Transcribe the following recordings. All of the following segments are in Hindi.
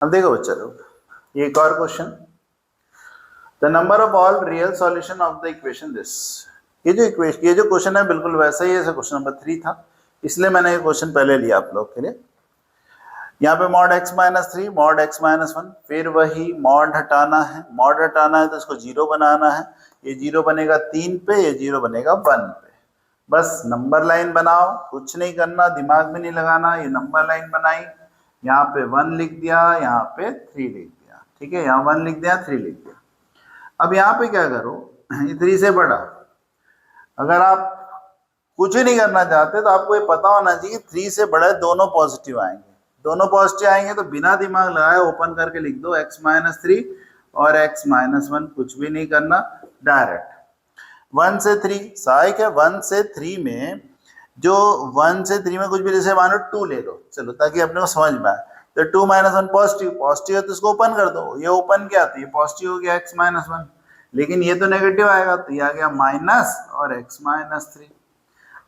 अब देखो बच्चा लोग, ये एक और question, the number of all real solution of the equation this. ये जो क्वेश्चन है बिल्कुल वैसा ही है क्वेश्चन नंबर 3 था, इसलिए मैंने ये क्वेश्चन पहले लिया आप लोग के लिए। यहाँ पे mod x minus 3 mod x minus 1, फिर वही मॉड हटाना है, मॉड हटाना है तो इसको 0 बनाना है, ये 0 बनेगा 3 पे, ये 0 बनेगा 1 पे। बस नंबर लाइन बनाओ, कुछ नहीं करना, दिमाग में नहीं लगाना। ये नंबर लाइन बनाई, यहाँ पे 1 लिख दिया, यहाँ पे 3 लिख दिया, ठीक है, यहाँ 1 लिख दिया, 3 लिख दिया। अब यहाँ पे क्या करो, ये 3 से बड़ा, अगर आप कुछ ही नहीं करना चाहते तो आपको ये पता होना चाहिए 3 से बड़ा दोनों पॉजिटिव आएंगे। दोनों पॉजिटिव आएंगे तो बिना दिमाग लगाए ओपन करके लिख दो x माइनस 3 और x माइनस 1, कुछ भी नहीं करना, डायरेक्ट 1 से 3 सहायक है। 1 से 3 में जो 1 से 3 में कुछ भी, जैसे मानो 2 ले लो, चलो ताकि अपने को समझ में आए, तो 2 माइनस 1 पॉजिटिव, पॉजिटिव है तो इसको ओपन कर दो, ये ओपन क्या, तो ये पॉजिटिव हो गया x माइनस 1, लेकिन ये तो नेगेटिव आएगा, तो ये आ गया माइनस और x माइनस 3।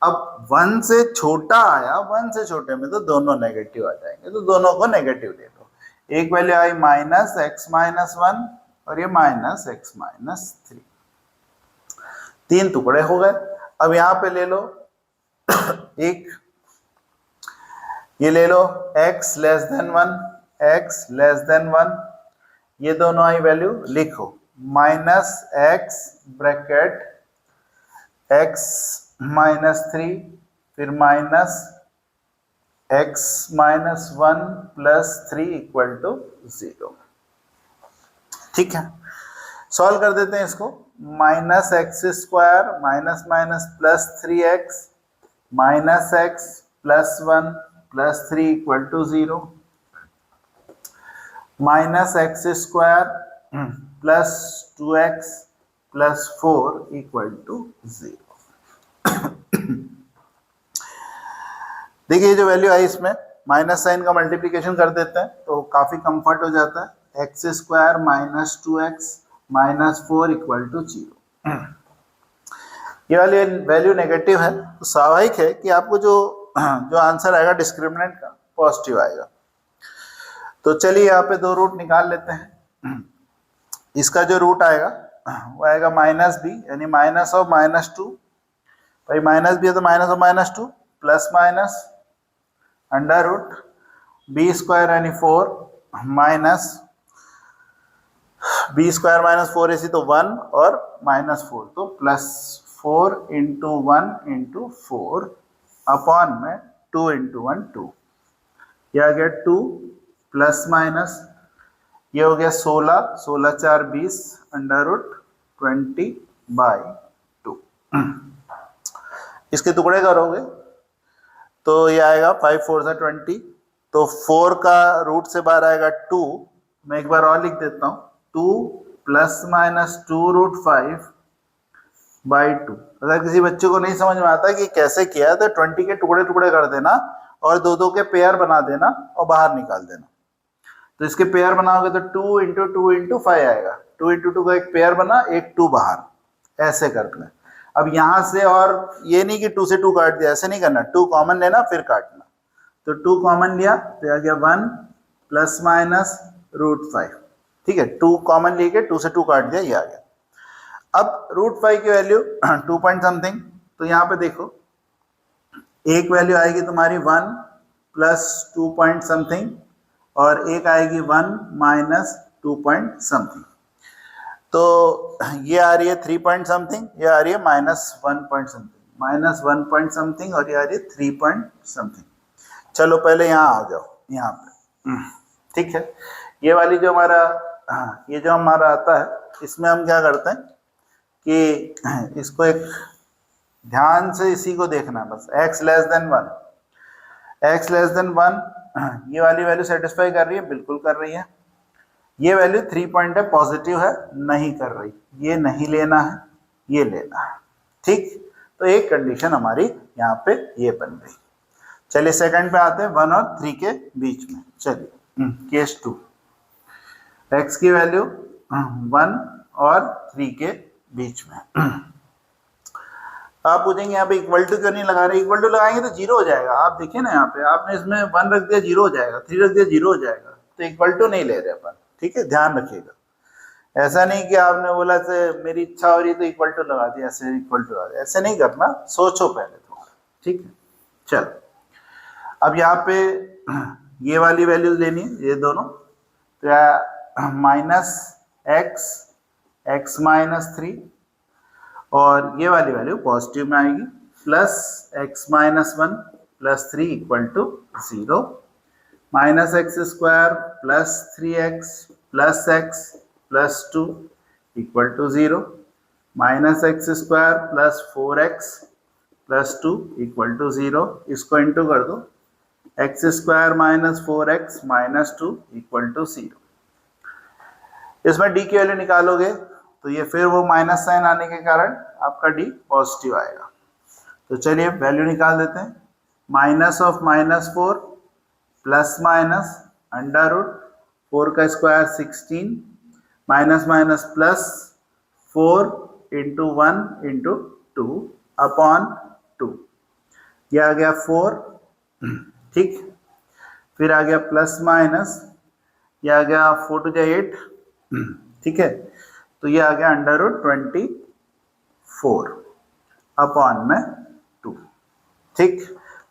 अब 1 से छोटा आया, 1 से छोटे में तो दोनों नेगेटिव आ जाएंगे, तो दोनों को नेगेटिव ले लो। एक वैल्यू आई माइनस x माइनस 1 और ये माइनस x माइनस 3, 3 टुकड़े हो गए। अब यहाँ पे ले लो एक, ये ले लो x less than 1, x less than 1, ये दोनों आई वैल्यू लिखो, minus x bracket x minus 3, फिर minus x minus 1 plus 3 equal to 0। ठीक है, सॉल्व कर देते हैं इसको। Minus x square minus minus plus 3x minus x plus 1 plus 3 equal to 0, minus x square plus 2x plus 4 equal to 0। देखिए जो वैल्यू आई इसमें माइनस साइन का मल्टीप्लिकेशन कर देते हैं तो काफी कंफर्ट हो जाता है। X square minus 2x minus 4 equal to 0। ये वाली वैल्यू नेगेटिव है तो स्वाभाविक है कि आपको जो आंसर आएगा डिस्क्रिमिनेंट का पॉजिटिव आएगा। तो चलिए यहाँ पे दो रूट निकाल लेते हैं। इसका जो रूट आएगा वो आएगा माइनस बी, यानी माइनस ऑफ माइनस 2, भाई माइनस बी है तो minus of minus 2 plus minus under root B square यानी 4 माइनस बी स्क्वायर माइनस 4 ऐसी तो 1 और माइनस 4 तो प्लस 4 इंटू 1 इंटू 4 अपॉन में 2 इंटू 1 2, यह आ गया 2 प्लस माइनस ये हो गया 16, 16 4 20 अंडर रूट 20/2। इसके टुकड़े करोगे तो ये आएगा 5 4 से 20, तो 4 का रूट से बाहर आएगा 2। मैं एक बार और लिख देता हूँ, 2 प्लस माइनस 2 रूट 5/2। अगर किसी बच्चे को नहीं समझ में आता कि कैसे किया है तो 20 के टुकड़े टुकड़े कर देना और दो दो के पेयर बना देना और बाहर निकाल देना। तो इसके पेयर बनाओगे तो 2 इंटू 2 इंटू 5 आएगा, 2 इंटू 2 का एक पेयर बना, एक 2 बाहर, ऐसे करना। अब यहां से और ये नहीं कि 2 से 2 काट दिया, ऐसे नहीं करना, 2 कॉमन लेना फिर काटना। तो 2 कॉमन लिया तो आ गया 1 प्लस माइनस रूट 5। ठीक है, 2 कॉमन लेके 2 से 2 काट दिया, ये आ गया। अब रूट 5 की वैल्यू 2 पॉइंट समथिंग, तो यहाँ पे देखो एक वैल्यू आएगी तुम्हारी 1 प्लस 2 पॉइंट समथिंग और एक आएगी 1 माइनस 2 पॉइंट समथिंग। तो ये आ रही है 3 पॉइंट समथिंग, ये आ रही है minus 1 point something, minus 1 point something और ये आ रही है 3 पॉइंट समथिंग। चलो पहले यहाँ आ जाओ, यहाँ पे। ठीक है, ये वाली जो हमारा ये जो हमारा आता है इसमें हम क्या करते हैं कि इसको एक ध्यान से इसी को देखना है बस। x less than 1, x less than 1 ये वाली वैल्यू सेटिस्फाई कर रही है, बिल्कुल कर रही है। ये वैल्यू 3 पॉइंट है, पॉजिटिव है, नहीं कर रही, ये नहीं लेना है, ये लेना है। ठीक, तो एक कंडीशन हमारी यहाँ पे ये बन गई। चलिए सेकंड पे आते हैं, 1 और 3 के बीच में। चलिए केस 2, x की वैल्यू 1 और 3 के बीच में। आप पूछेंगे यहाँ पे इक्वल टू क्यों नहीं लगा रहे? इक्वल टू लगाएंगे तो 0 हो जाएगा। आप देखिए ना यहाँ पे, आपने इसमें 1 रख दिया 0 हो जाएगा, 3 रख दिया 0 हो जाएगा। तो इक्वल टू नहीं ले रहे अपन, ठीक है, ध्यान रखिएगा। ऐसा नहीं कि आपने बोला से मेरी इच्छा हो रही तो इक्वल टू लगा दिया, ऐसे इक्वल टू लगा दिया, ऐसे नहीं करना, सोचो पहले थोड़ा, ठीक है। चलो अब यहाँ पे ये वाली वैल्यूज लेनी है, ये दोनों, तो माइनस एक्स, एक्स माइनस 3, और ये वाली वैल्यू पॉजिटिव में आएगी, plus x minus 1 plus 3 equal to 0, minus x square plus 3x plus x plus 2 equal to 0, minus x square plus 4x plus 2 equal to 0, इसको इंटू कर दो, x square minus 4x minus 2 equal to 0। इसमें d की वैल्यू निकालोगे तो ये फिर वो माइनस साइन आने के कारण आपका d पॉजिटिव आएगा। तो चलिए वैल्यू निकाल देते हैं, minus of minus 4 plus minus under root 4 का square 16 minus minus plus 4 into 1 into 2 upon 2, यह आ गया 4, ठीक, फिर आ गया प्लस माइनस, यह आ गया 4 टू 8, ठीक है, तो ये आ गया अंडर रूट 24 अपॉन में 2, ठीक।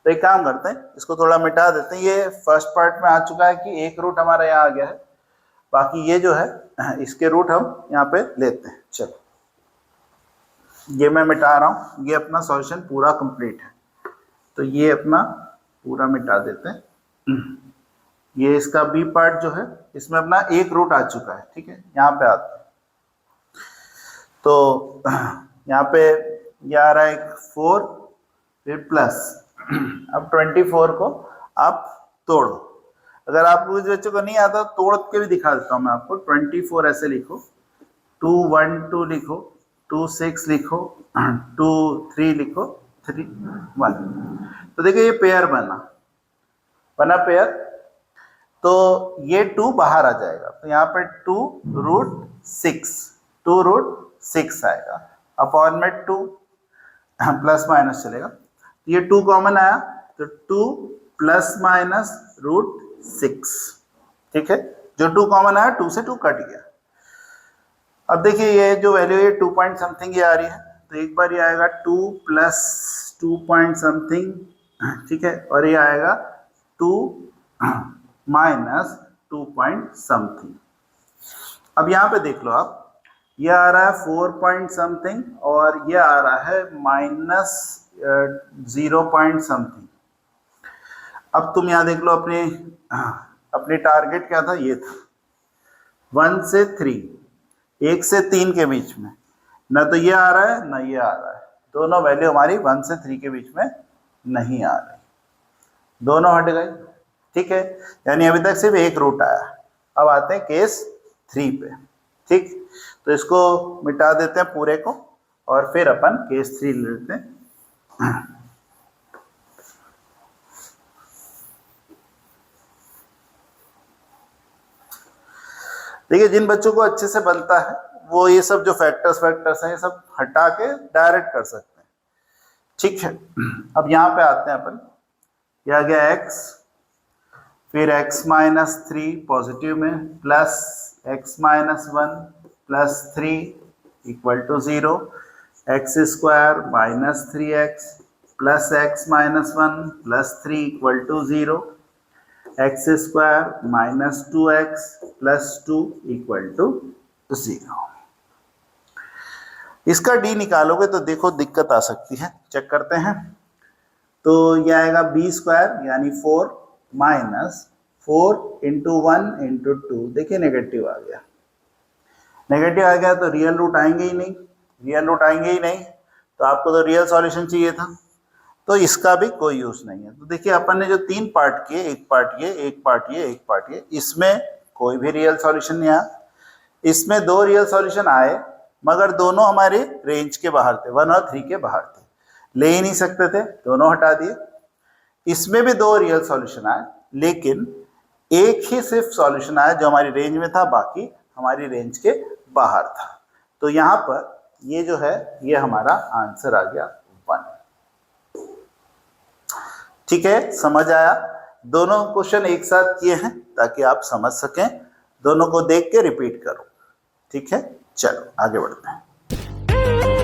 तो एक काम करते हैं, इसको थोड़ा मिटा देते हैं, ये फर्स्ट पार्ट में आ चुका है कि एक रूट हमारा यहाँ आ गया है, बाकी ये जो है इसके रूट हम यहाँ पे लेते हैं। चलो ये मैं मिटा रहा हूँ, ये अपना सॉल्यूशन पूरा कंप्लीट है, तो ये अपना पूरा मिटा देते हैं। ये इसका बी पार्ट जो है, इसमें अपना एक रूट आ चुका है, ठीक है, यहाँ पे आते हैं, तो यहाँ पे ये आ रहा है 4 फिर प्लस, अब 24 को आप तोड़ो, अगर आपको इस बच्चों को नहीं आता तोड़ के भी दिखा देता हूँ मैं आपको। 24 ऐसे लिखो, 2 1 2 लिखो, 2 6 लिखो, 2 3 लिखो, 3 1, तो देखिए ये पेयर बना पेयर, तो ये 2 बाहर आ जाएगा, तो यहाँ पे 2 रूट 6 आएगा, अपॉन में 2 प्लस माइनस चलेगा, तो ये 2 कॉमन आया, तो 2 प्लस माइनस रूट 6, ठीक है, जो 2 कॉमन आया 2 से 2 कट गया। अब देखिए ये जो वैल्यू है 2 पॉइंट समथिंग ये आ रही है, तो एक बार ये आएगा 2 प्लस 2 पॉइंट समथिंग, ठीक है, और ये आएगा 2 माइनस 2 पॉइंट समथिंग। अब यहाँ पे देख लो आप, ये आ रहा है 4 पॉइंट समथिंग और ये आ रहा है माइनस 0 पॉइंट समथिंग। अब तुम यहाँ देख लो, अपने टारगेट क्या था, ये था 1 से 3, 1 से 3 के बीच में, ना तो ये आ रहा है ना ये आ रहा है, दोनों वैल्यू हमारी 1 से 3 के बीच में नहीं आ रही, दोनों हट गए, ठीक है, यानी अभी तक सिर्फ एक रूट आया। अब आते हैं केस 3 पे, ठीक, तो इसको मिटा देते हैं पूरे को और फिर अपन केस 3 लेते हैं। देखिए जिन बच्चों को अच्छे से बनता है वो ये सब जो फैक्टर्स हैं ये सब हटा के डायरेक्ट कर सकते हैं, ठीक है। अब यहाँ पे आते हैं अपन, यह आ गया x, फिर x माइनस 3 पॉजिटिव में, plus x minus 1 plus 3 equal to 0, x square minus 3x plus x minus 1 plus 3 equal to 0, x square minus 2x plus 2 equal to 0। इसका d निकालोगे तो देखो दिक्कत आ सकती है, चेक करते हैं। तो यह आएगा बी स्क्वायर यानी 4 माइनस 4 इंटू 1 इंटू 2, देखिए नेगेटिव आ गया, नेगेटिव आ गया तो रियल रूट आएंगे ही नहीं, रियल रूट आएंगे ही नहीं, तो आपको तो रियल सॉल्यूशन चाहिए था, तो इसका भी कोई यूज नहीं है। तो देखिए अपन ने जो 3 पार्ट किए, एक पार्ट ये, एक पार्ट ये, एक पार्ट ये, इसमें कोई भी रियल सॉल्यूशन नहीं आया। इसमें 2 रियल सॉल्यूशन आए मगर दोनों हमारे रेंज के बाहर थे, 1 और 3 के बाहर थे, ले ही नहीं सकते थे, दोनों हटा दिए। इसमें भी 2 रियल सॉल्यूशन आए लेकिन एक ही सिर्फ सॉल्यूशन आया जो हमारी रेंज में था, बाकी हमारी रेंज के बाहर था। तो यहाँ पर ये जो है ये हमारा आंसर आ गया 1, ठीक है, समझ आया। दोनों क्वेश्चन एक साथ किए हैं ताकि आप समझ सकें, दोनों को देख के रिपीट करो, ठीक है। चलो आगे बढ़ते हैं।